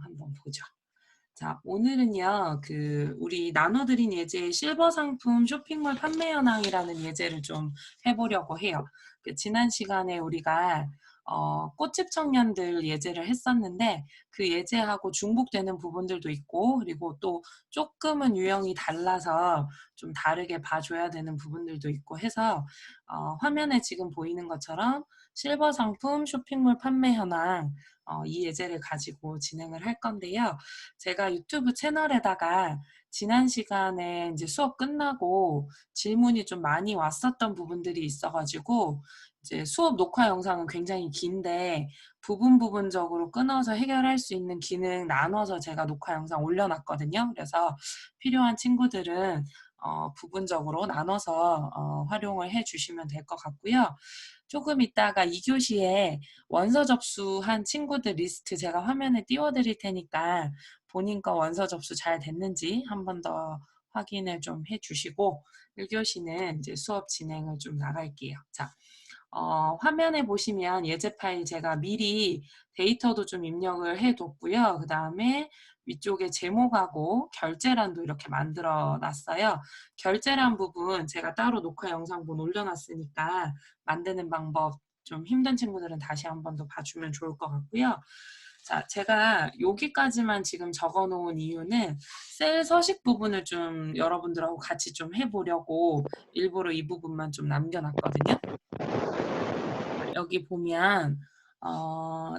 한번 보죠. 자, 오늘은요, 우리 나눠드린 예제 실버 상품 쇼핑몰 판매 현황이라는 예제를 좀 해보려고 해요. 지난 시간에 우리가 꽃집 청년들 예제를 했었는데 그 예제하고 중복되는 부분들도 있고 그리고 또 조금은 유형이 달라서 좀 다르게 봐줘야 되는 부분들도 있고 해서 화면에 지금 보이는 것처럼 실버 상품 쇼핑몰 판매 현황 이 예제를 가지고 진행을 할 건데요. 제가 유튜브 채널에다가 지난 시간에 이제 수업 끝나고 질문이 좀 많이 왔었던 부분들이 있어가지고 이제 수업 녹화 영상은 굉장히 긴데 부분적으로 끊어서 해결할 수 있는 기능 나눠서 제가 녹화 영상 올려놨거든요. 그래서 필요한 친구들은 부분적으로 나눠서 활용을 해주시면 될 것 같고요. 조금 이따가 2교시에 원서 접수한 친구들 리스트 제가 화면에 띄워드릴 테니까 본인 거 원서 접수 잘 됐는지 한 번 더 확인을 좀 해주시고 1교시는 이제 수업 진행을 좀 나갈게요. 자, 화면에 보시면 예제 파일 제가 미리 데이터도 좀 입력을 해뒀고요. 그 다음에 위쪽에 제목하고 결제란도 이렇게 만들어 놨어요. 결제란 부분 제가 따로 녹화 영상본 올려놨으니까 만드는 방법 좀 힘든 친구들은 다시 한 번 더 봐주면 좋을 것 같고요. 자, 제가 여기까지만 지금 적어 놓은 이유는 셀 서식 부분을 좀 여러분들하고 같이 좀 해보려고 일부러 이 부분만 좀 남겨놨거든요. 여기 보면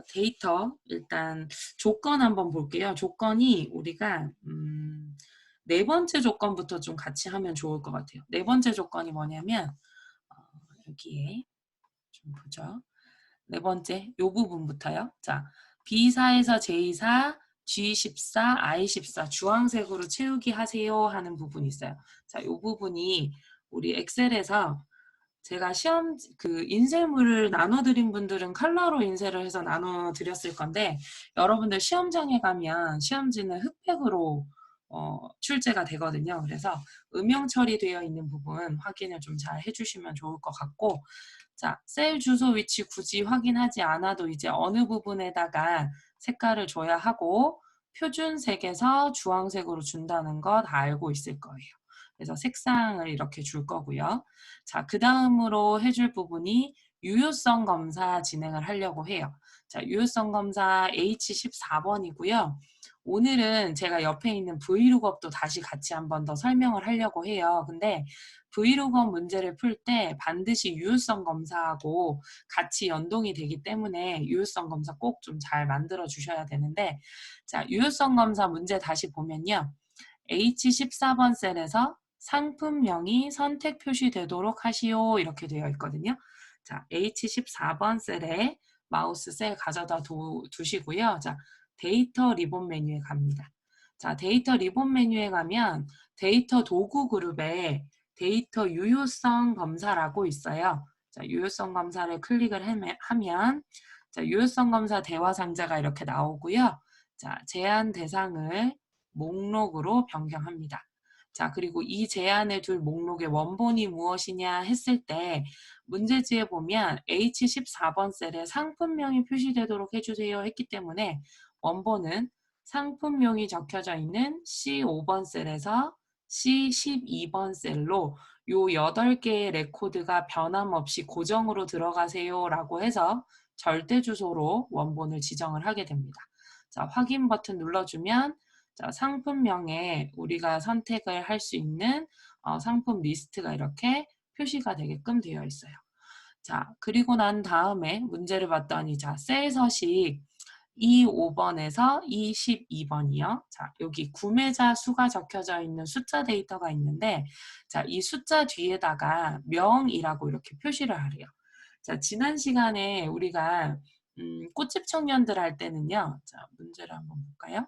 데이터 일단 조건 한번 볼게요. 조건이 우리가 네 번째 조건부터 좀 같이 하면 좋을 것 같아요. 네 번째 조건이 뭐냐면 여기에 좀 보죠. 네 번째 요 부분부터요. 자, B사에서 J사, G14, I14 주황색으로 채우기 하세요 하는 부분이 있어요. 자, 요 부분이 우리 엑셀에서 제가 시험 인쇄물을 나눠드린 분들은 컬러로 인쇄를 해서 나눠드렸을 건데 여러분들 시험장에 가면 시험지는 흑백으로 출제가 되거든요. 그래서 음영 처리되어 있는 부분 확인을 좀 잘 해주시면 좋을 것 같고 자, 셀 주소 위치 굳이 확인하지 않아도 이제 어느 부분에다가 색깔을 줘야 하고 표준색에서 주황색으로 준다는 거 다 알고 있을 거예요. 그래서 색상을 이렇게 줄 거고요. 자, 그 다음으로 해줄 부분이 유효성 검사 진행을 하려고 해요. 자, 유효성 검사 H14번이고요. 오늘은 제가 옆에 있는 브이룩업도 다시 같이 한 번 더 설명을 하려고 해요. 근데 브이룩업 문제를 풀 때 반드시 유효성 검사하고 같이 연동이 되기 때문에 유효성 검사 꼭 좀 잘 만들어 주셔야 되는데 자, 유효성 검사 문제 다시 보면요. H14번 셀에서 상품명이 선택 표시되도록 하시오 이렇게 되어 있거든요. 자, H14번 셀에 마우스 셀 가져다 두시고요. 자, 데이터 리본 메뉴에 갑니다. 자, 데이터 리본 메뉴에 가면 데이터 도구 그룹에 데이터 유효성 검사라고 있어요. 자, 유효성 검사를 클릭을 하면 자, 유효성 검사 대화 상자가 이렇게 나오고요. 자, 제한 대상을 목록으로 변경합니다. 자, 그리고 이 제안을 둘 목록의 원본이 무엇이냐 했을 때 문제지에 보면 H14번 셀에 상품명이 표시되도록 해주세요 했기 때문에 원본은 상품명이 적혀져 있는 C5번 셀에서 C12번 셀로 요 8개의 레코드가 변함없이 고정으로 들어가세요 라고 해서 절대 주소로 원본을 지정을 하게 됩니다. 자, 확인 버튼 눌러주면 자, 상품명에 우리가 선택을 할 수 있는 상품 리스트가 이렇게 표시가 되게끔 되어 있어요. 자, 그리고 난 다음에 문제를 봤더니 자, 셀 서식 25번에서 22번이요. 자, 여기 구매자 수가 적혀져 있는 숫자 데이터가 있는데 자, 이 숫자 뒤에다가 명이라고 이렇게 표시를 하래요. 자, 지난 시간에 우리가 꽃집 청년들 할 때는요. 자, 문제를 한번 볼까요?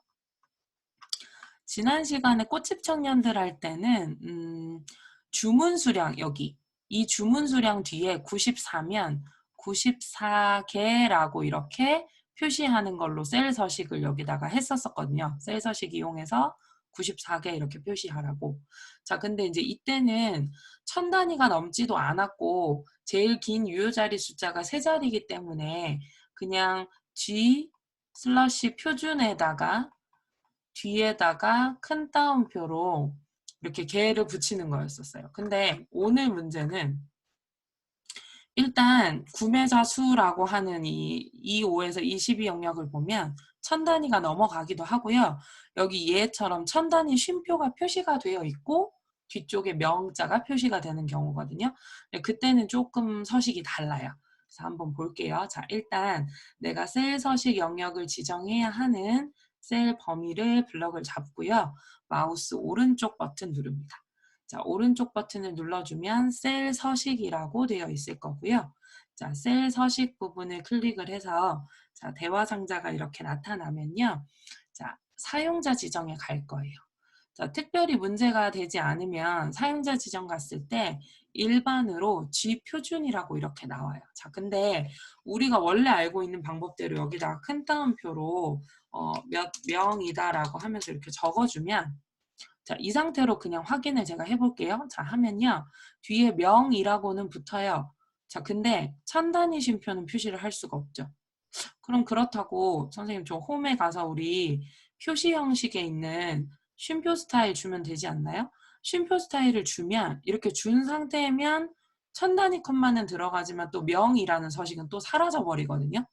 지난 시간에 꽃집 청년들 할 때는 주문 수량 여기 이 주문 수량 뒤에 94면 94개라고 이렇게 표시하는 걸로 셀 서식을 여기다가 했었거든요. 셀 서식 이용해서 94개 이렇게 표시하라고. 자, 근데 이제 이때는 1000단위가 넘지도 않았고 제일 긴 유효자리 숫자가 3자리이기 때문에 그냥 G 슬러시 표준에다가 뒤에다가 큰 따옴표로 이렇게 개를 붙이는 거였었어요. 근데 오늘 문제는 일단 구매자 수라고 하는 이 25에서 22 영역을 보면 1000단위가 넘어가기도 하고요. 여기 얘처럼 1000단위 쉼표가 표시가 되어 있고 뒤쪽에 명자가 표시가 되는 경우거든요. 그때는 조금 서식이 달라요. 그래서 한번 볼게요. 자, 일단 내가 셀 서식 영역을 지정해야 하는 셀 범위를 블럭을 잡고요. 마우스 오른쪽 버튼 누릅니다. 자, 오른쪽 버튼을 눌러주면 셀 서식이라고 되어 있을 거고요. 자, 셀 서식 부분을 클릭을 해서 자, 대화 상자가 이렇게 나타나면요. 자, 사용자 지정에 갈 거예요. 자, 특별히 문제가 되지 않으면 사용자 지정 갔을 때 일반으로 G표준이라고 이렇게 나와요. 자, 근데 우리가 원래 알고 있는 방법대로 여기다가 큰 따옴표로 몇 명이다라고 하면서 이렇게 적어주면 자, 이 상태로 그냥 확인을 제가 해볼게요. 자, 하면요. 뒤에 명이라고는 붙어요. 자, 근데 1000단위 쉼표는 표시를 할 수가 없죠. 그럼 그렇다고 선생님 저 홈에 가서 우리 표시 형식에 있는 쉼표 스타일 주면 되지 않나요? 쉼표 스타일을 주면 이렇게 준 상태면 1000단위 컷만은 들어가지만 또 명이라는 서식은 또 사라져 버리거든요.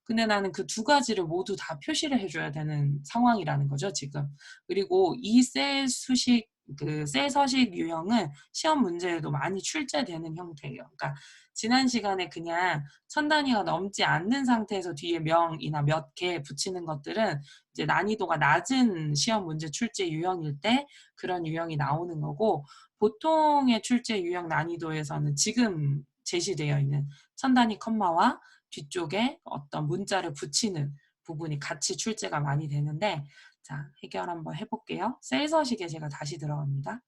근데 나는 그 두 가지를 모두 다 표시를 해줘야 되는 상황이라는 거죠, 지금. 그리고 이 셀 수식, 그 셀 서식 유형은 시험 문제에도 많이 출제되는 형태예요. 그러니까 지난 시간에 그냥 1000단위가 넘지 않는 상태에서 뒤에 명이나 몇 개 붙이는 것들은 이제 난이도가 낮은 시험 문제 출제 유형일 때 그런 유형이 나오는 거고, 보통의 출제 유형 난이도에서는 지금 제시되어 있는 1000단위 컴마와 뒤쪽에 어떤 문자를 붙이는 부분이 같이 출제가 많이 되는데, 자, 해결 한번 해볼게요. 셀 서식에 제가 다시 들어갑니다.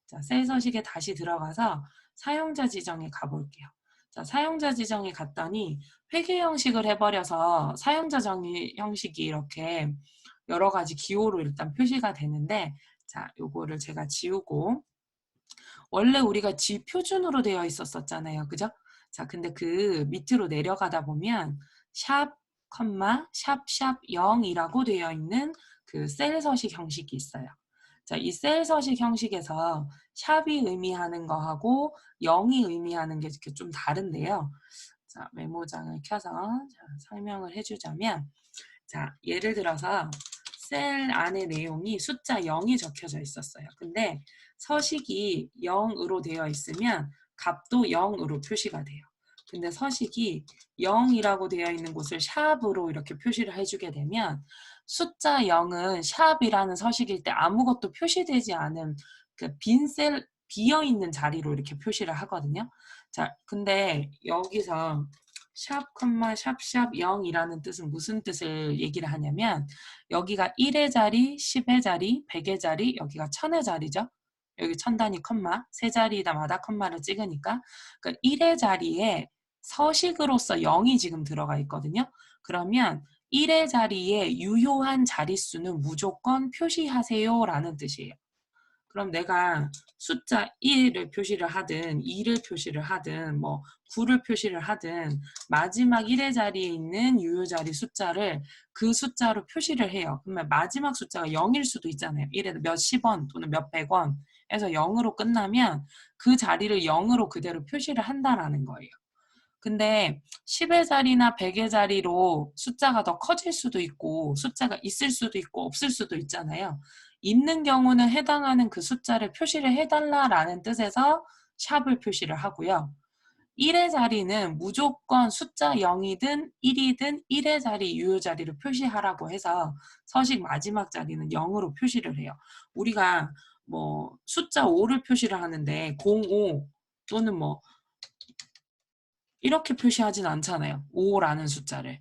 자, 셀 서식에 다시 들어가서 사용자 지정에 가볼게요. 자, 사용자 지정에 갔더니 회계 형식을 해버려서 사용자 정의 형식이 이렇게 여러 가지 기호로 일단 표시가 되는데, 자, 요거를 제가 지우고 원래 우리가 G 표준으로 되어 있었잖아요. 그죠? 자, 근데 그 밑으로 내려가다 보면 샵, 컴마, 샵 0이라고 되어 있는 그 셀 서식 형식이 있어요. 자, 이 셀 서식 형식에서 샵이 의미하는 거하고 0이 의미하는 게 이렇게 좀 다른데요. 자, 메모장을 켜서 자, 설명을 해주자면, 자, 예를 들어서 셀 안에 내용이 숫자 0이 적혀져 있었어요. 근데 서식이 0으로 되어 있으면 값도 0으로 표시가 돼요. 근데 서식이 0이라고 되어 있는 곳을 샵으로 이렇게 표시를 해주게 되면 숫자 0은 샵이라는 서식일 때 아무것도 표시되지 않은 그 빈 셀, 비어있는 자리로 이렇게 표시를 하거든요. 자, 근데 여기서 샵, 샵 0이라는 뜻은 무슨 뜻을 얘기를 하냐면 여기가 1의 자리, 10의 자리, 100의 자리, 여기가 1000의 자리죠. 여기 1000단위 컴마, 세 자리마다 컴마를 찍으니까 그러니까 1의 자리에 서식으로서 0이 지금 들어가 있거든요. 그러면 1의 자리에 유효한 자릿수는 무조건 표시하세요 라는 뜻이에요. 그럼 내가 숫자 1을 표시를 하든 2를 표시를 하든 뭐 9를 표시를 하든 마지막 1의 자리에 있는 유효 자리 숫자를 그 숫자로 표시를 해요. 그러면 마지막 숫자가 0일 수도 있잖아요. 1에 몇십 원 또는 몇백 원 해서 0으로 끝나면 그 자리를 0으로 그대로 표시를 한다라는 거예요. 근데 10의 자리나 100의 자리로 숫자가 더 커질 수도 있고 숫자가 있을 수도 있고 없을 수도 있잖아요. 있는 경우는 해당하는 그 숫자를 표시를 해달라라는 뜻에서 샵을 표시를 하고요. 1의 자리는 무조건 숫자 0이든 1이든 1의 자리, 유효 자리를 표시하라고 해서 서식 마지막 자리는 0으로 표시를 해요. 우리가 뭐 숫자 5를 표시를 하는데 05 또는 뭐 이렇게 표시하진 않잖아요. 5라는 숫자를.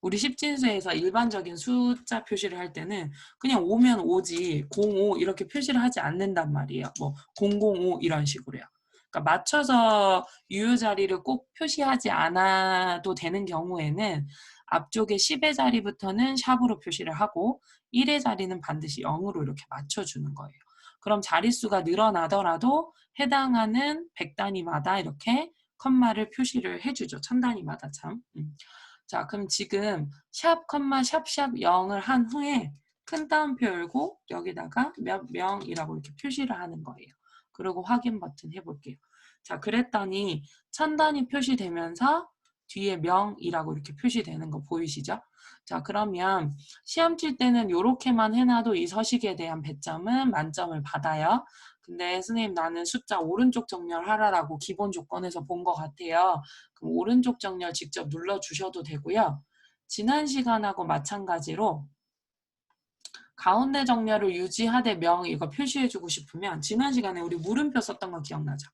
우리 십진수에서 일반적인 숫자 표시를 할 때는 그냥 5면 5지 05 이렇게 표시를 하지 않는단 말이에요. 뭐 005 이런 식으로요. 그러니까 맞춰서 유효 자리를 꼭 표시하지 않아도 되는 경우에는 앞쪽에 10의 자리부터는 샵으로 표시를 하고 1의 자리는 반드시 0으로 이렇게 맞춰주는 거예요. 그럼 자릿수가 늘어나더라도 해당하는 100단위마다 이렇게 컴마를 표시를 해주죠. 1000단위마다 참. 자, 그럼 지금 샵, 컴마, 샵샵 0을 한 후에 큰 따옴표 열고 여기다가 몇 명이라고 이렇게 표시를 하는 거예요. 그리고 확인 버튼 해볼게요. 자, 그랬더니 천 단위 표시되면서 뒤에 명이라고 이렇게 표시되는 거 보이시죠? 자, 그러면 시험 칠 때는 이렇게만 해놔도 이 서식에 대한 배점은 만점을 받아요. 근데 선생님 나는 숫자 오른쪽 정렬하라라고 기본 조건에서 본 것 같아요. 그럼 오른쪽 정렬 직접 눌러주셔도 되고요. 지난 시간하고 마찬가지로 가운데 정렬을 유지하되 명 이거 표시해주고 싶으면 지난 시간에 우리 물음표 썼던 거 기억나죠?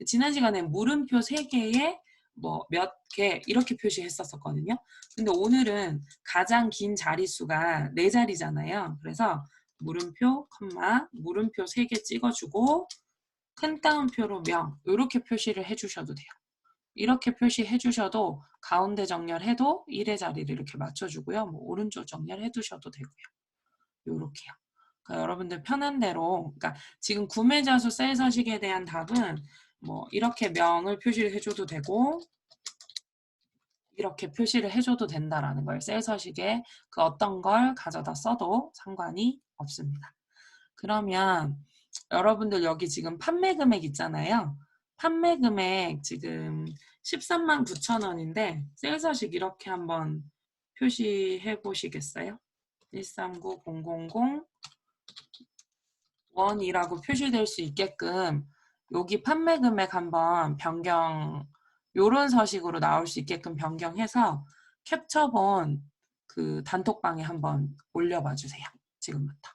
지난 시간에 물음표 3개에 뭐 몇 개 이렇게 표시했었거든요. 근데 오늘은 가장 긴 자릿수가 4자리잖아요. 그래서 물음표, 컴마, 물음표 3개 찍어주고 큰 따옴표로 명 이렇게 표시를 해주셔도 돼요. 이렇게 표시해 주셔도 가운데 정렬해도 1의 자리를 이렇게 맞춰주고요. 뭐 오른쪽 정렬해 두셔도 되고요. 요렇게요. 그러니까 여러분들 편한 대로, 그러니까 지금 구매자 수 셀 서식에 대한 답은 뭐 이렇게 명을 표시를 해줘도 되고 이렇게 표시를 해줘도 된다라는 거예요. 셀 서식에 그 어떤 걸 가져다 써도 상관이 없습니다. 그러면 여러분들 여기 지금 판매 금액 있잖아요. 판매 금액 지금 13만 9천 원인데 셀 서식 이렇게 한번 표시해 보시겠어요? 139000 원이라고 표시될 수 있게끔 여기 판매 금액 한번 변경 요런 서식으로 나올 수 있게끔 변경해서 캡처본 그 단톡방에 한번 올려봐 주세요. 지금부터.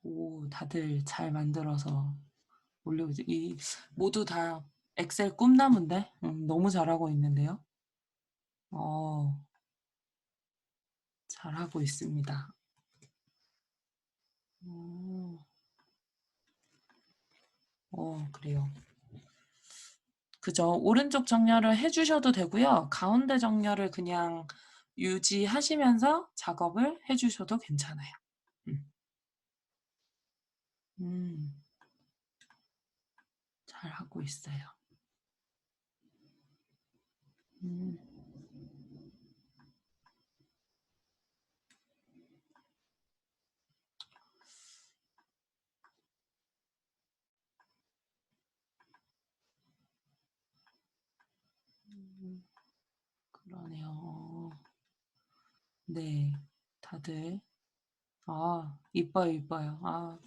오, 다들 잘 만들어서 올려보세요. 이 모두 다 엑셀 꿈나무인데 너무 잘하고 있는데요. 어, 잘하고 있습니다. 그래요. 그죠. 오른쪽 정렬을 해주셔도 되고요. 가운데 정렬을 그냥 유지하시면서 작업을 해주셔도 괜찮아요. 음, 잘하고 있어요. 음, 그러네요. 네, 다들 이뻐요, 이뻐요.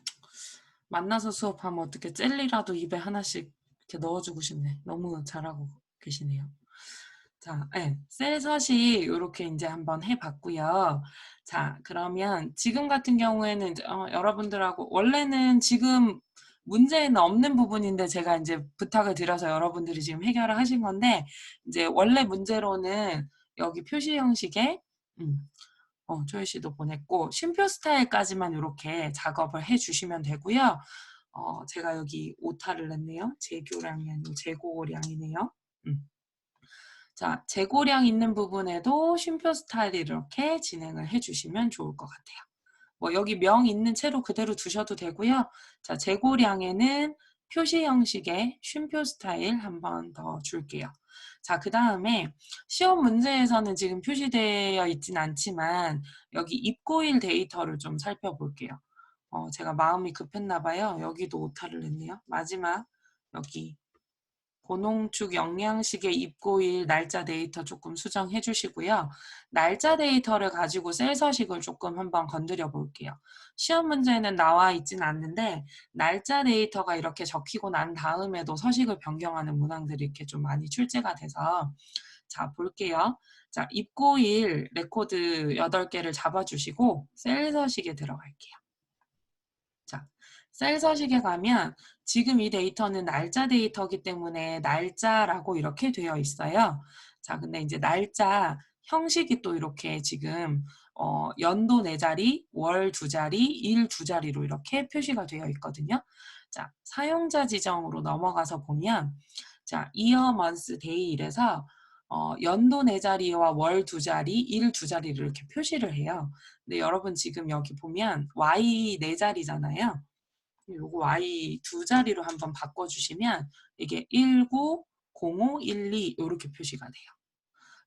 만나서 수업하면 어떻게 젤리라도 입에 하나씩 이렇게 넣어주고 싶네. 너무 잘하고 계시네요. 자, 네, 셀서식 이렇게 이제 한번 해봤고요. 자, 그러면 지금 같은 경우에는 이제, 여러분들하고 원래는 지금 문제는 없는 부분인데 제가 이제 부탁을 드려서 여러분들이 지금 해결을 하신 건데 이제 원래 문제로는 여기 표시 형식에 조혜 씨도 보냈고 쉼표 스타일까지만 이렇게 작업을 해주시면 되고요. 제가 여기 오타를 냈네요. 재교량이 아니고 재고량이네요. 자, 재고량 있는 부분에도 쉼표 스타일 이렇게 진행을 해주시면 좋을 것 같아요. 뭐 여기 명 있는 채로 그대로 두셔도 되고요. 자, 재고량에는 표시 형식의 쉼표 스타일 한 번 더 줄게요. 자, 그 다음에 시험 문제에서는 지금 표시되어 있진 않지만 여기 입고일 데이터를 좀 살펴볼게요. 제가 마음이 급했나 봐요. 여기도 오타를 냈네요. 마지막 여기 고농축 영양식의 입고일 날짜 데이터 조금 수정해 주시고요. 날짜 데이터를 가지고 셀 서식을 조금 한번 건드려 볼게요. 시험 문제는 나와 있진 않는데 날짜 데이터가 이렇게 적히고 난 다음에도 서식을 변경하는 문항들이 이렇게 좀 많이 출제가 돼서 자 볼게요. 자, 입고일 레코드 8개를 잡아주시고 셀 서식에 들어갈게요. 자, 셀 서식에 가면 지금 이 데이터는 날짜 데이터이기 때문에 날짜라고 이렇게 되어 있어요. 자, 근데 이제 날짜 형식이 또 이렇게 지금 연도 4자리, 월 2자리, 일 2자리로 이렇게 표시가 되어 있거든요. 자, 사용자 지정으로 넘어가서 보면 자, year, month, day 이래서 연도 4자리와 월 2자리, 일 2자리를 이렇게 표시를 해요. 근데 여러분 지금 여기 보면 Y 4자리잖아요. 요거 Y 2자리로 한번 바꿔주시면 이게 19, 05, 12 이렇게 표시가 돼요.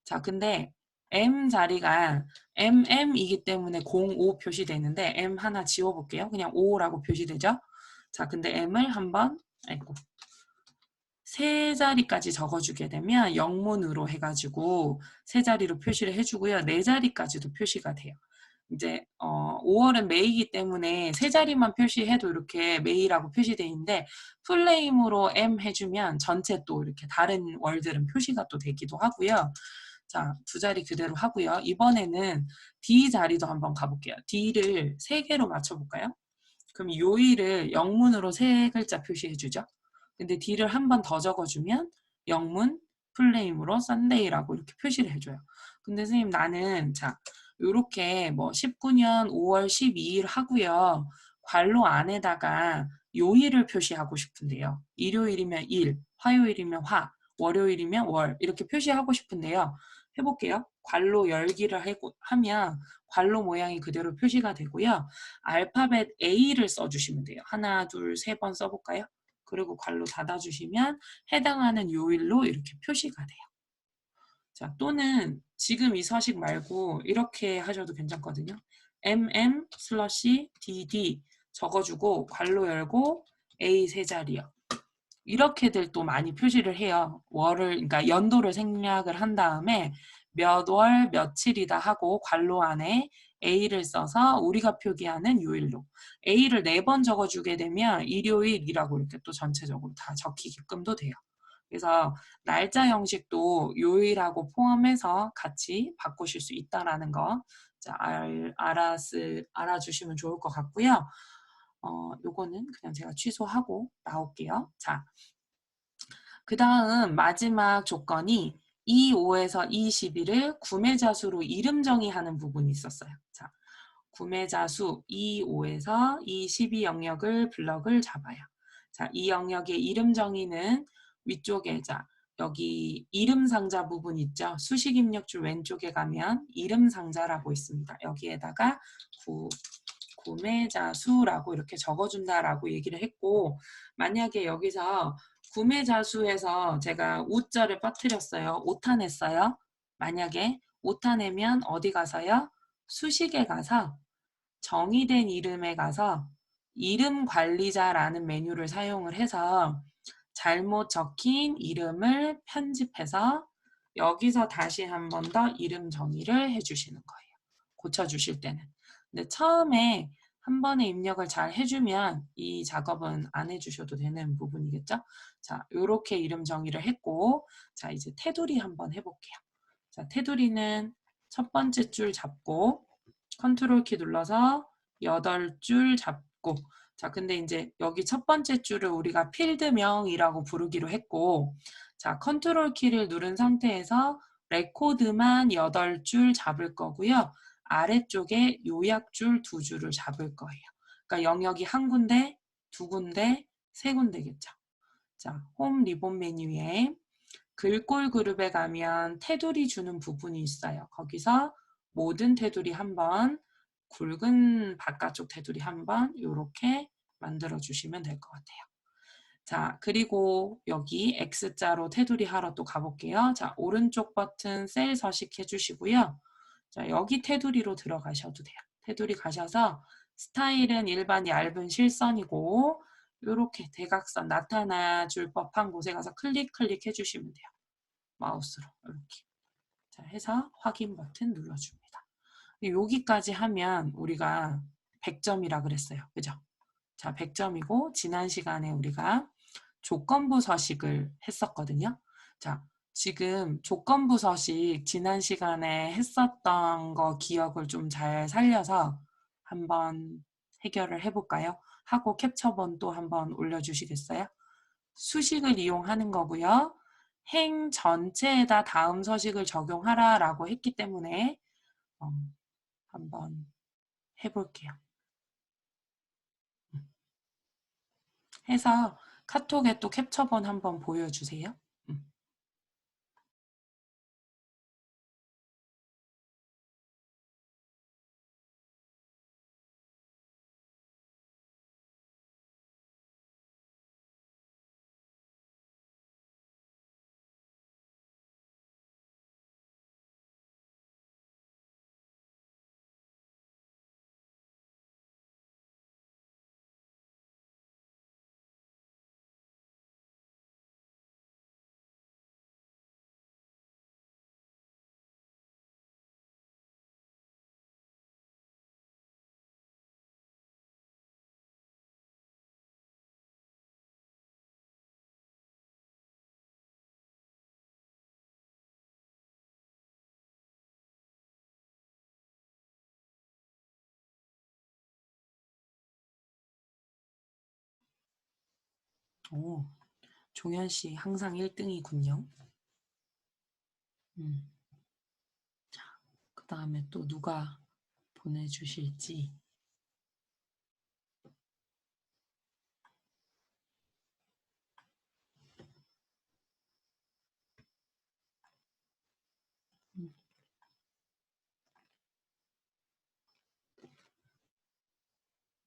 자, 근데 M 자리가 MM이기 때문에 05 표시되는데 M 하나 지워볼게요. 그냥 5라고 표시되죠. 자, 근데 M을 한번 아이고 세 자리까지 적어주게 되면 영문으로 해가지고 세 자리로 표시를 해주고요. 네 자리까지도 표시가 돼요. 이제 5월은 메이이기 때문에 세 자리만 표시해도 이렇게 메이라고 표시되어 있는데 풀네임으로 M 해주면 전체 또 이렇게 다른 월들은 표시가 또 되기도 하고요. 자, 2자리 그대로 하고요. 이번에는 D 자리도 한번 가볼게요. D를 3개로 맞춰볼까요? 그럼 요일을 영문으로 3글자 표시해주죠. 근데 D를 한 번 더 적어주면 영문 풀네임으로 썬데이라고 이렇게 표시를 해줘요. 근데 선생님 나는 자 요렇게 뭐 19년 5월 12일 하고요. 괄호 안에다가 요일을 표시하고 싶은데요. 일요일이면 일, 화요일이면 화, 월요일이면 월 이렇게 표시하고 싶은데요. 해볼게요. 괄호 열기를 하면 괄호 모양이 그대로 표시가 되고요. 알파벳 A를 써주시면 돼요. 하나, 둘, 3번 써볼까요? 그리고 괄호 닫아주시면 해당하는 요일로 이렇게 표시가 돼요. 자, 또는 지금 이 서식 말고 이렇게 하셔도 괜찮거든요. mm/dd 적어주고 괄호 열고 A 3자리요. 이렇게들 또 많이 표시를 해요. 그러니까 연도를 생략을 한 다음에 몇 월 며칠이다 하고 괄호 안에 A를 써서 우리가 표기하는 요일로 A를 4번 적어주게 되면 일요일이라고 이렇게 또 전체적으로 다 적히게끔도 돼요. 그래서 날짜 형식도 요일하고 포함해서 같이 바꾸실 수 있다라는 거 자, 알아주시면 좋을 것 같고요. 요거는 그냥 제가 취소하고 나올게요. 자, 그 다음 마지막 조건이 E5에서 E11을 구매자 수로 이름 정의하는 부분이 있었어요. 자, 구매자 수 E5에서 E12 영역을 블럭을 잡아요. 자, 이 영역의 이름 정의는 위쪽에 자 여기 이름 상자 부분 있죠. 수식 입력줄 왼쪽에 가면 이름 상자라고 있습니다. 여기에다가 구매자 수라고 이렇게 적어준다라고 얘기를 했고 만약에 여기서 구매자 수에서 제가 우자를 빠뜨렸어요. 오타 냈어요. 만약에 오타 내면 어디 가서요? 수식에 가서 정의된 이름에 가서 이름 관리자라는 메뉴를 사용을 해서 잘못 적힌 이름을 편집해서 여기서 다시 한 번 더 이름 정의를 해주시는 거예요. 고쳐주실 때는. 근데 처음에 한 번에 입력을 잘 해주면 이 작업은 안 해주셔도 되는 부분이겠죠? 자, 요렇게 이름 정의를 했고, 자, 이제 테두리 한번 해볼게요. 자, 테두리는 첫 번째 줄 잡고, 컨트롤 키 눌러서 8줄 잡고, 자, 근데 이제 여기 첫 번째 줄을 우리가 필드명이라고 부르기로 했고, 자, 컨트롤 키를 누른 상태에서 레코드만 8줄 잡을 거고요. 아래쪽에 요약줄 2줄을 잡을 거예요. 그러니까 영역이 한 군데, 두 군데, 세 군데겠죠. 자, 홈 리본 메뉴에 글꼴 그룹에 가면 테두리 주는 부분이 있어요. 거기서 모든 테두리 한번, 굵은 바깥쪽 테두리 한번 이렇게 만들어 주시면 될 것 같아요. 자, 그리고 여기 X자로 테두리 하러 또 가볼게요. 자, 오른쪽 버튼 셀 서식해 주시고요. 자, 여기 테두리로 들어가셔도 돼요. 테두리 가셔서 스타일은 일반 얇은 실선이고 이렇게 대각선 나타나 줄 법한 곳에 가서 클릭 해주시면 돼요. 마우스로 이렇게. 자, 해서 확인 버튼 눌러줍니다. 여기까지 하면 우리가 100점이라 그랬어요. 그죠? 자, 100점이고 지난 시간에 우리가 조건부 서식을 했었거든요. 자, 지금 조건부 서식 지난 시간에 했었던 거 기억을 좀 잘 살려서 한번 해결을 해볼까요? 하고 캡처본 또 한번 올려주시겠어요? 수식을 이용하는 거고요. 행 전체에다 다음 서식을 적용하라라고 했기 때문에 한번 해볼게요. 해서 카톡에 또 캡처본 한번 보여주세요. 오, 종현 씨 항상 1등이군요. 그 다음에 또 누가 보내주실지.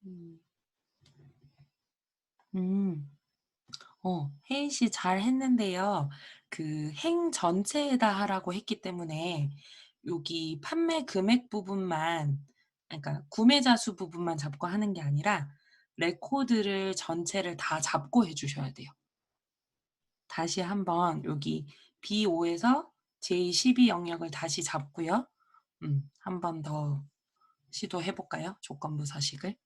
음, 음, 혜인 씨 잘 했는데요. 그 행 전체에다 하라고 했기 때문에 여기 판매 금액 부분만, 그러니까 구매자 수 부분만 잡고 하는 게 아니라 레코드를 전체를 다 잡고 해주셔야 돼요. 다시 한번 여기 B5에서 J12 영역을 다시 잡고요. 한 번 더 시도해 볼까요? 조건부 서식을.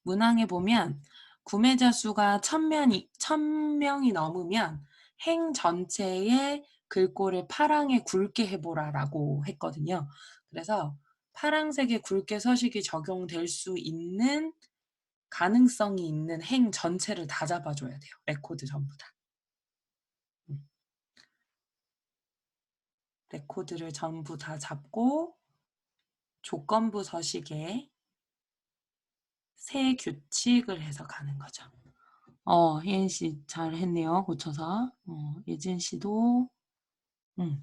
문항에 보면 구매자 수가 1000명이 넘으면 행 전체의 글꼴을 파랑에 굵게 해보라라고 했거든요. 그래서 파랑색의 굵게 서식이 적용될 수 있는 가능성이 있는 행 전체를 다 잡아줘야 돼요. 레코드 전부 다. 레코드를 전부 다 잡고 조건부 서식에 새 규칙을 해서 가는 거죠. 혜인 씨 잘했네요. 고쳐서. 예진 씨도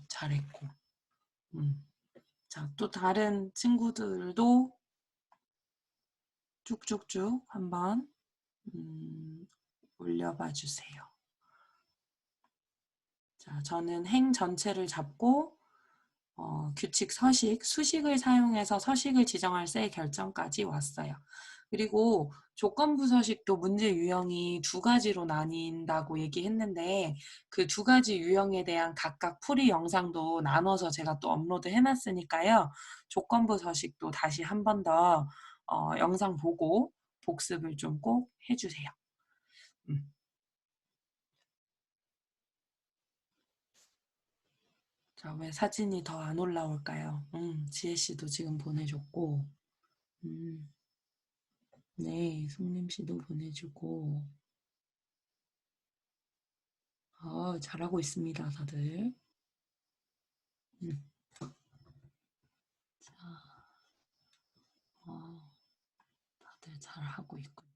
잘했고. 자, 또 다른 친구들도 쭉쭉쭉 한번 올려봐 주세요. 자, 저는 행 전체를 잡고 규칙 서식, 수식을 사용해서 서식을 지정할 셀 결정까지 왔어요. 그리고 조건부 서식도 문제 유형이 두 가지로 나뉜다고 얘기했는데 그 두 가지 유형에 대한 각각 풀이 영상도 나눠서 제가 또 업로드 해놨으니까요. 조건부 서식도 다시 한 번 더 영상 보고 복습을 좀 꼭 해주세요. 자, 왜 사진이 더 안 올라올까요? 지혜 씨도 지금 보내줬고, 네, 송림 씨도 보내주고, 잘하고 있습니다, 다들. 음, 자, 다들 잘하고 있군요.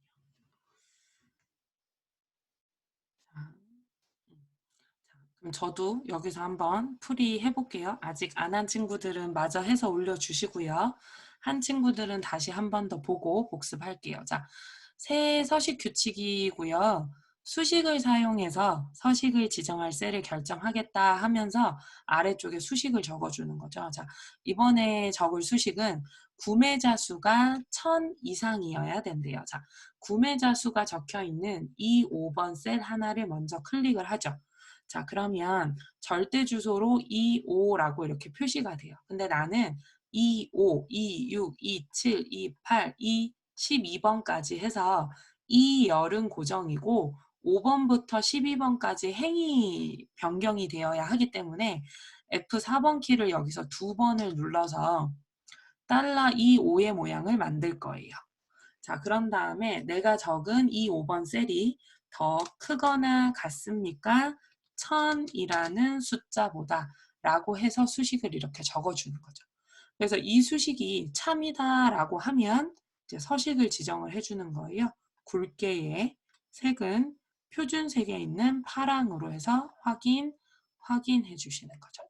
자, 그럼 저도 여기서 한번 풀이 해볼게요. 아직 안 한 친구들은 마저 해서 올려주시고요. 한 친구들은 다시 한 번 더 보고 복습할게요. 자, 새 서식 규칙이고요. 수식을 사용해서 서식을 지정할 셀을 결정하겠다 하면서 아래쪽에 수식을 적어주는 거죠. 자, 이번에 적을 수식은 구매자 수가 1000 이상이어야 된대요. 자, 구매자 수가 적혀 있는 이 5번 셀 하나를 먼저 클릭을 하죠. 자, 그러면 절대 주소로 25라고 이렇게 표시가 돼요. 근데 나는 25, 26, 27, 28, 12번까지 해서 이 열은 고정이고 5번부터 12번까지 행이 변경이 되어야 하기 때문에 F4번 키를 여기서 2번을 눌러서 $25의 모양을 만들 거예요. 자, 그런 다음에 내가 적은 이 5번 셀이 더 크거나 같습니까? 1000이라는 숫자보다 라고 해서 수식을 이렇게 적어주는 거죠. 그래서 이 수식이 참이다 라고 하면 이제 서식을 지정을 해주는 거예요. 굵게의 색은 표준색에 있는 파랑으로 해서 확인해 주시는 거죠.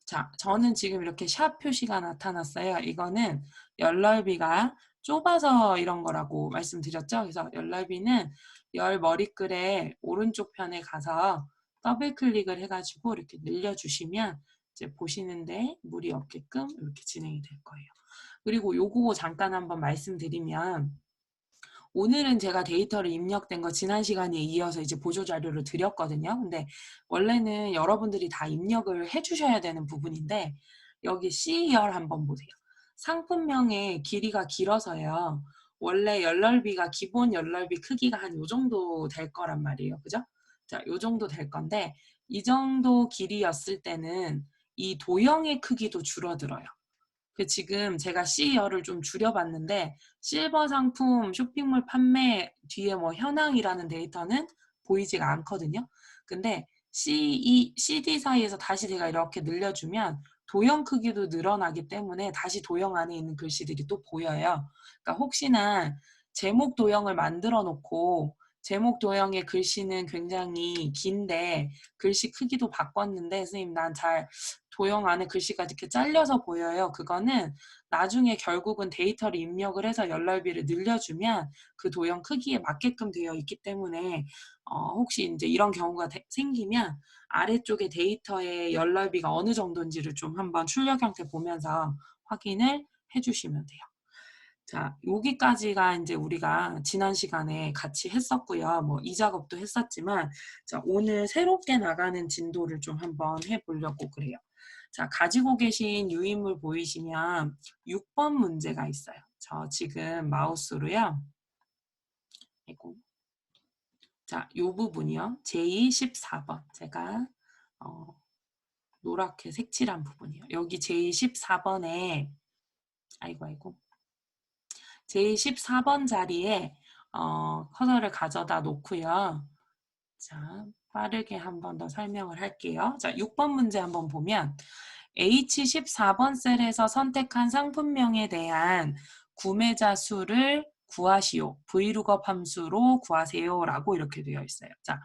자, 저는 지금 이렇게 샵 표시가 나타났어요. 이거는 열넓이가 좁아서 이런 거라고 말씀드렸죠. 그래서 열넓이는 열 머리글의 오른쪽 편에 가서 더블 클릭을 해가지고 이렇게 늘려주시면 이제 보시는데 무리 없게끔 이렇게 진행이 될 거예요. 그리고 요거 잠깐 한번 말씀드리면 오늘은 제가 데이터를 입력된 거 지난 시간에 이어서 이제 보조자료를 드렸거든요. 근데 원래는 여러분들이 다 입력을 해주셔야 되는 부분인데 여기 C열 한번 보세요. 상품명의 길이가 길어서요. 원래 열넓이가 기본 열넓이 크기가 한 요 정도 될 거란 말이에요. 그죠? 자, 요 정도 될 건데 이 정도 길이였을 때는 이 도형의 크기도 줄어들어요. 지금 제가 C열을 좀 줄여봤는데 실버 상품 쇼핑몰 판매 뒤에 뭐 현황이라는 데이터는 보이지가 않거든요. 근데 CD 사이에서 다시 제가 이렇게 늘려주면 도형 크기도 늘어나기 때문에 다시 도형 안에 있는 글씨들이 또 보여요. 그러니까 혹시나 제목 도형을 만들어 놓고 제목 도형의 글씨는 굉장히 긴데 글씨 크기도 바꿨는데 선생님 난 잘 도형 안에 글씨가 이렇게 잘려서 보여요. 그거는 나중에 결국은 데이터를 입력을 해서 열넓이를 늘려주면 그 도형 크기에 맞게끔 되어 있기 때문에 혹시 이제 이런 경우가 생기면 아래쪽에 데이터의 열넓이가 어느 정도인지를 좀 한번 출력 형태 보면서 확인을 해주시면 돼요. 자, 여기까지가 이제 우리가 지난 시간에 같이 했었고요. 뭐 이 작업도 했었지만, 자, 오늘 새롭게 나가는 진도를 좀 한번 해보려고 그래요. 자, 가지고 계신 유인물 보이시면 6번 문제가 있어요. 저 지금 마우스로요. 아이고. 자, 요 부분이요. 제14번. 제가 노랗게 색칠한 부분이요. 여기 제14번에 아이고. 제14번 자리에 커서를 가져다 놓고요. 자, 빠르게 한 번 더 설명을 할게요. 자, 6번 문제 한번 보면 H14번 셀에서 선택한 상품명에 대한 구매자 수를 구하시오. Vlookup 함수로 구하세요. 라고 이렇게 되어 있어요. 자,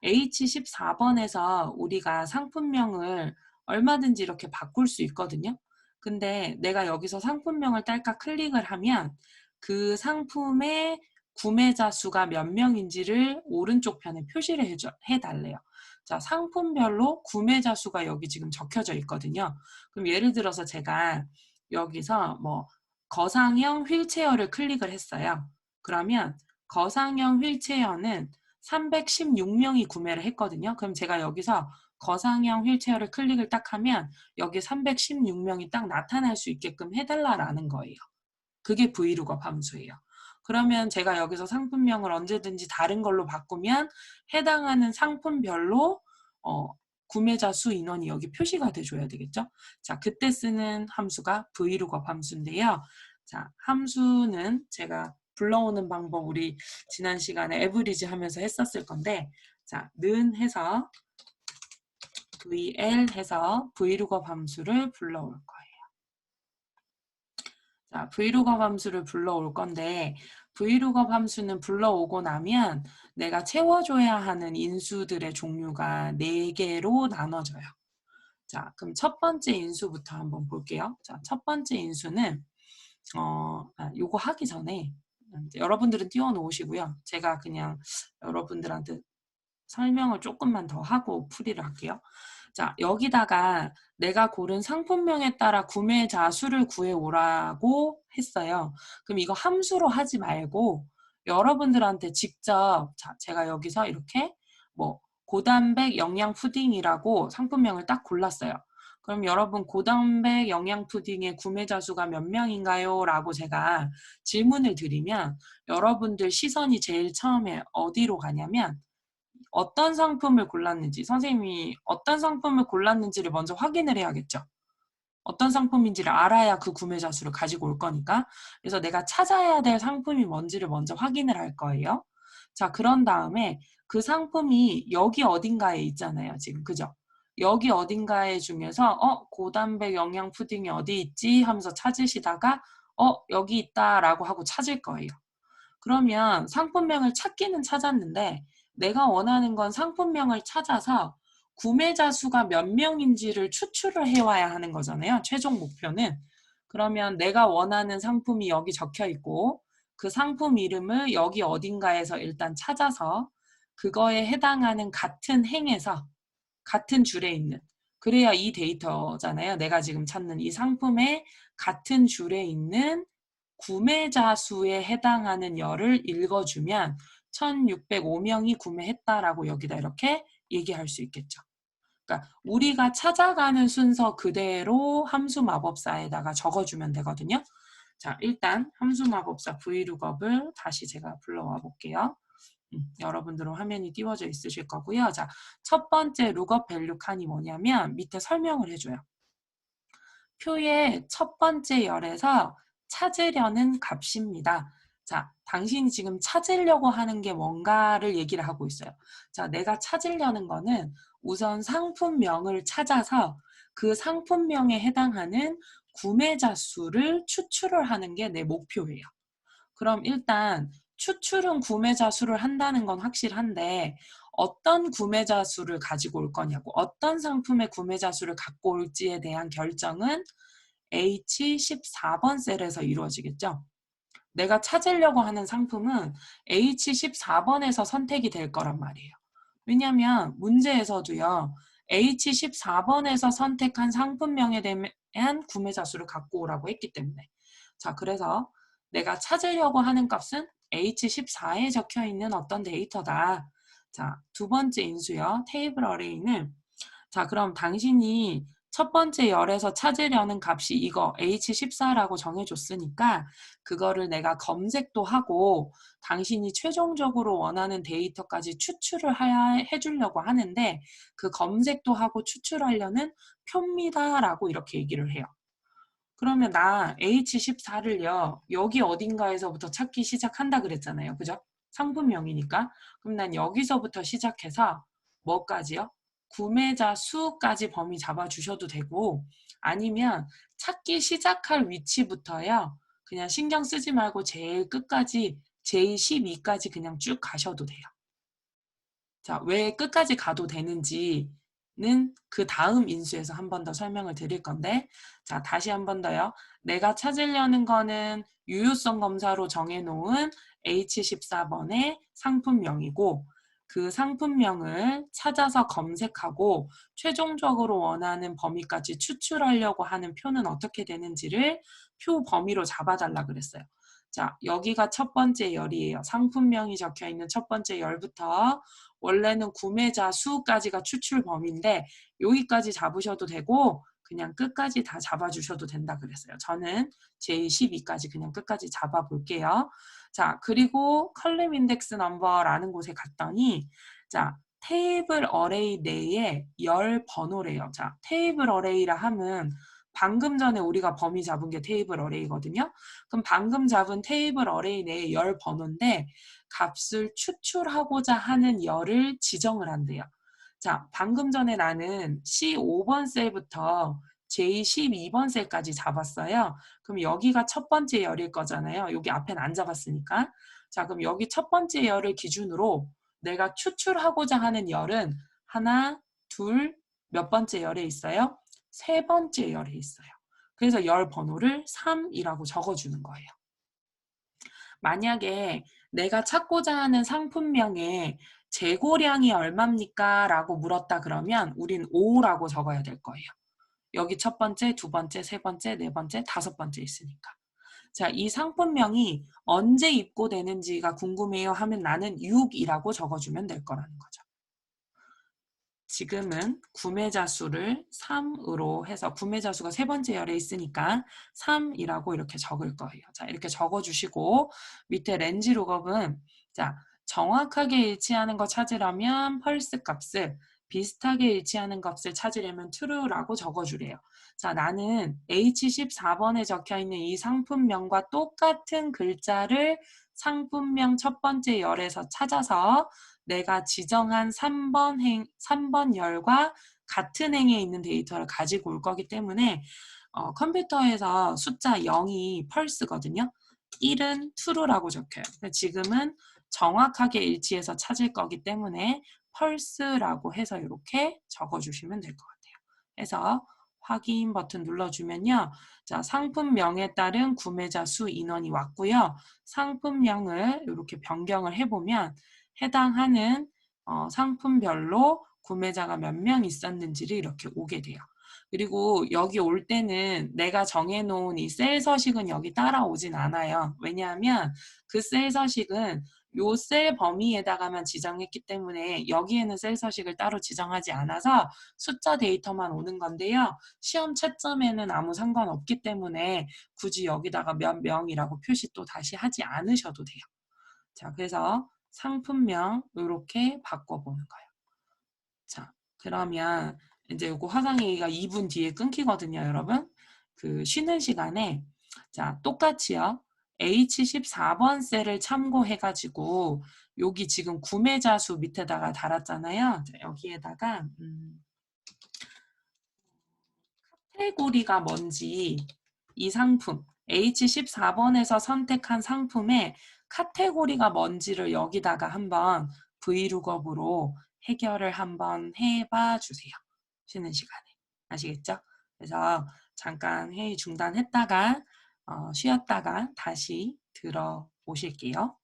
H14번에서 우리가 상품명을 얼마든지 이렇게 바꿀 수 있거든요. 근데 내가 여기서 상품명을 딸깍 클릭을 하면 그 상품의 구매자 수가 몇 명인지를 오른쪽 편에 표시를 해달래요. 자, 상품별로 구매자 수가 여기 지금 적혀져 있거든요. 그럼 예를 들어서 제가 여기서 뭐 거상형 휠체어를 클릭을 했어요. 그러면 거상형 휠체어는 316명이 구매를 했거든요. 그럼 제가 여기서 거상형 휠체어를 클릭을 딱 하면 여기 316명이 딱 나타날 수 있게끔 해달라는 거예요. 그게 브이룩업 함수예요. 그러면 제가 여기서 상품명을 언제든지 다른 걸로 바꾸면 해당하는 상품별로 구매자 수 인원이 여기 표시가 돼줘야 되겠죠. 자, 그때 쓰는 함수가 브이룩업 함수인데요. 자, 함수는 제가 불러오는 방법 우리 지난 시간에 에브리지 하면서 했었을 건데 자, 는 해서 VL 해서 브이룩업 함수를 불러올 거예요. 자, 브이룩업 함수를 불러올 건데 브이룩업 함수는 불러오고 나면 내가 채워줘야 하는 인수들의 종류가 4개로 나눠져요. 자, 그럼 첫 번째 인수부터 한번 볼게요. 자, 첫 번째 인수는 요거 하기 전에 여러분들은 띄워놓으시고요. 제가 그냥 여러분들한테 설명을 조금만 더 하고 풀이를 할게요. 자, 여기다가 내가 고른 상품명에 따라 구매자 수를 구해오라고 했어요. 그럼 이거 함수로 하지 말고 여러분들한테 직접 자, 제가 여기서 이렇게 뭐 고단백 영양 푸딩이라고 상품명을 딱 골랐어요. 그럼 여러분 고단백 영양 푸딩의 구매자 수가 몇 명인가요? 라고 제가 질문을 드리면 여러분들 시선이 제일 처음에 어디로 가냐면 어떤 상품을 골랐는지, 선생님이 어떤 상품을 골랐는지를 먼저 확인을 해야겠죠. 어떤 상품인지를 알아야 그 구매자 수를 가지고 올 거니까. 그래서 내가 찾아야 될 상품이 뭔지를 먼저 확인을 할 거예요. 자, 그런 다음에 그 상품이 여기 어딘가에 있잖아요, 지금. 그죠? 여기 어딘가에 중에서 고단백 영양 푸딩이 어디 있지? 하면서 찾으시다가 여기 있다라고 하고 찾을 거예요. 그러면 상품명을 찾기는 찾았는데 내가 원하는 건 상품명을 찾아서 구매자 수가 몇 명인지를 추출을 해와야 하는 거잖아요. 최종 목표는. 그러면 내가 원하는 상품이 여기 적혀 있고 그 상품 이름을 여기 어딘가에서 일단 찾아서 그거에 해당하는 같은 행에서 같은 줄에 있는, 그래야 이 데이터잖아요. 내가 지금 찾는 이 상품의 같은 줄에 있는 구매자 수에 해당하는 열을 읽어주면 1605명이 구매했다라고 여기다 이렇게 얘기할 수 있겠죠. 그러니까 우리가 찾아가는 순서 그대로 함수 마법사에다가 적어주면 되거든요. 자, 일단 함수 마법사 vlookup을 다시 제가 불러와 볼게요. 여러분들은 화면이 띄워져 있으실 거고요. 자, 첫 번째 lookup value 칸이 뭐냐면 밑에 설명을 해줘요. 표의 첫 번째 열에서 찾으려는 값입니다. 자, 당신이 지금 찾으려고 하는 게 뭔가를 얘기를 하고 있어요. 자, 내가 찾으려는 거는 우선 상품명을 찾아서 그 상품명에 해당하는 구매자 수를 추출을 하는 게 내 목표예요. 그럼 일단 추출은 구매자 수를 한다는 건 확실한데 어떤 구매자 수를 가지고 올 거냐고, 어떤 상품의 구매자 수를 갖고 올지에 대한 결정은 H14번 셀에서 이루어지겠죠. 내가 찾으려고 하는 상품은 H14번에서 선택이 될 거란 말이에요. 왜냐하면 문제에서도요. H14번에서 선택한 상품명에 대한 구매자 수를 갖고 오라고 했기 때문에. 자, 그래서 내가 찾으려고 하는 값은 H14에 적혀 있는 어떤 데이터다. 자, 두 번째 인수요. 테이블 어레이는, 자, 그럼 당신이 첫 번째 열에서 찾으려는 값이 이거 H14라고 정해줬으니까 그거를 내가 검색도 하고 당신이 최종적으로 원하는 데이터까지 추출을 해주려고 하는데 그 검색도 하고 추출하려는 표입니다라고 이렇게 얘기를 해요. 그러면 나 H14를요, 여기 어딘가에서부터 찾기 시작한다 그랬잖아요. 그죠? 상품명이니까. 그럼 난 여기서부터 시작해서 뭐까지요? 구매자 수까지 범위 잡아주셔도 되고, 아니면 찾기 시작할 위치부터요, 그냥 신경 쓰지 말고 제일 끝까지, J12까지 그냥 쭉 가셔도 돼요. 자, 왜 끝까지 가도 되는지는 그 다음 인수에서 한 번 더 설명을 드릴 건데, 자, 다시 한 번 더요. 내가 찾으려는 거는 유효성 검사로 정해놓은 H14번의 상품명이고, 그 상품명을 찾아서 검색하고 최종적으로 원하는 범위까지 추출하려고 하는 표는 어떻게 되는지를 표 범위로 잡아달라 그랬어요. 자, 여기가 첫 번째 열이에요. 상품명이 적혀 있는 첫 번째 열부터 원래는 구매자 수까지가 추출 범위인데 여기까지 잡으셔도 되고 그냥 끝까지 다 잡아주셔도 된다 그랬어요. 저는 J12까지 그냥 끝까지 잡아볼게요. 자, 그리고 컬럼 인덱스 넘버라는 곳에 갔더니 자, 테이블 어레이 내에 열 번호래요. 자, 테이블 어레이라 하면 방금 전에 우리가 범위 잡은 게 테이블 어레이거든요. 그럼 방금 잡은 테이블 어레이 내에 열 번호인데 값을 추출하고자 하는 열을 지정을 한대요. 자, 방금 전에 나는 C5번 셀부터 J12번 셀까지 잡았어요. 그럼 여기가 첫 번째 열일 거잖아요. 여기 앞엔 안 잡았으니까. 자, 그럼 여기 첫 번째 열을 기준으로 내가 추출하고자 하는 열은 하나, 둘, 몇 번째 열에 있어요? 세 번째 열에 있어요. 그래서 열 번호를 3이라고 적어주는 거예요. 만약에 내가 찾고자 하는 상품명에 재고량이 얼마입니까? 라고 물었다 그러면 우린 5라고 적어야 될 거예요. 여기 첫 번째, 두 번째, 세 번째, 네 번째, 다섯 번째 있으니까. 자, 이 상품명이 언제 입고되는지가 궁금해요 하면 나는 6이라고 적어주면 될 거라는 거죠. 지금은 구매자 수를 3으로 해서 구매자 수가 세 번째 열에 있으니까 3이라고 이렇게 적을 거예요. 자, 이렇게 적어주시고 밑에 렌지 룩업은 자, 정확하게 일치하는 거 찾으려면 펄스 값을, 비슷하게 일치하는 값을 찾으려면 true라고 적어주래요. 자, 나는 H14번에 적혀있는 이 상품명과 똑같은 글자를 상품명 첫 번째 열에서 찾아서 내가 지정한 3번 열과 같은 행에 있는 데이터를 가지고 올 거기 때문에 컴퓨터에서 숫자 0이 펄스거든요. 1은 true라고 적혀요. 지금은 정확하게 일치해서 찾을 거기 때문에 펄스라고 해서 이렇게 적어주시면 될 것 같아요. 해서 확인 버튼 눌러주면요. 자, 상품명에 따른 구매자 수 인원이 왔고요. 상품명을 이렇게 변경을 해보면 해당하는 상품별로 구매자가 몇 명 있었는지를 이렇게 오게 돼요. 그리고 여기 올 때는 내가 정해놓은 이 셀 서식은 여기 따라오진 않아요. 왜냐하면 그 셀 서식은 요 셀 범위에다가만 지정했기 때문에 여기에는 셀 서식을 따로 지정하지 않아서 숫자 데이터만 오는 건데요. 시험 채점에는 아무 상관없기 때문에 굳이 여기다가 몇 명이라고 표시 또 다시 하지 않으셔도 돼요. 자, 그래서 상품명 이렇게 바꿔보는 거예요. 자, 그러면 이제 요거 화상회의가 2분 뒤에 끊기거든요, 여러분. 그 쉬는 시간에 자, 똑같이요. H14번 셀을 참고해가지고 여기 지금 구매자 수 밑에다가 달았잖아요. 자, 여기에다가 카테고리가 뭔지 이 상품 H14번에서 선택한 상품의 카테고리가 뭔지를 여기다가 한번 브이룩업으로 해결을 한번 해봐 주세요. 쉬는 시간에. 아시겠죠? 그래서 잠깐 회의 중단했다가 쉬었다가 다시 들어오실게요.